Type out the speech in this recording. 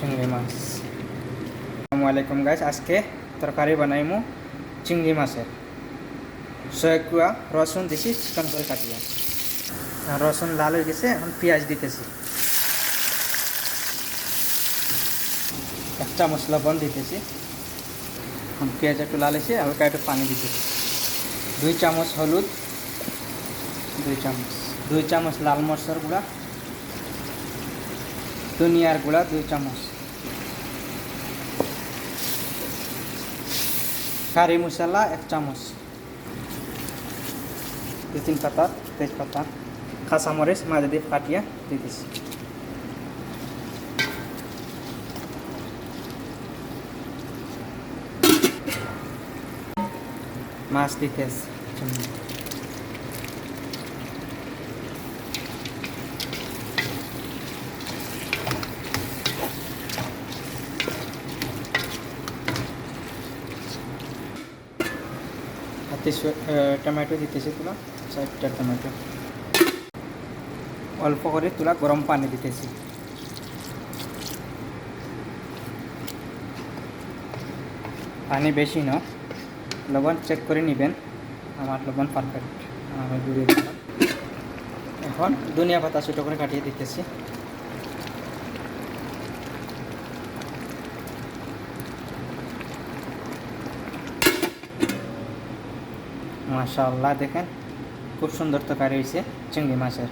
চিংড়ি মাছ। আসসালামু আলাইকুম গাইস, আজকে তরকারি বানাইমু চিংড়ি মাছের। সয়কুয়া রসুন দিছি চিকন করে কাটিয়ে, রসুন লাল হয়ে গেছে। এখন পেঁয়াজ দিতেছি, এক চামচ লবণ দিতেছি। এখন পেঁয়াজ একটু লাল হয়েছে, হালকা একটু পানি দিতেছি। 2 চামচ হলুদ, 2 চামচ লাল মরচের গুঁড়া, ধনিয়ার গুঁড়া 2 চামচ, কারি মশলা 1 চামচ, 2-3 পাতা তেজপাতা, কাঁচামরিচ মাঝে দিয়ে কাটিয়ে দিতেছি। মাছ দিতেছি, টমেটো দিতেছি তুলা, 4টা টমেটো। অল্প করে তুলা গরম পানি দিতেছি। পানি বেশি না, লবণ চেক করে নেবেন। আমার লবণ পারফেক্ট, আমি দিয়ে দিলাম। এখন ধনিয়া পাতা ছোটো করে কাটিয়ে দিতেছি। মাশাআল্লাহ, দেখেন খুব সুন্দর তরকারি হয়েছে চিংড়ি মাছের।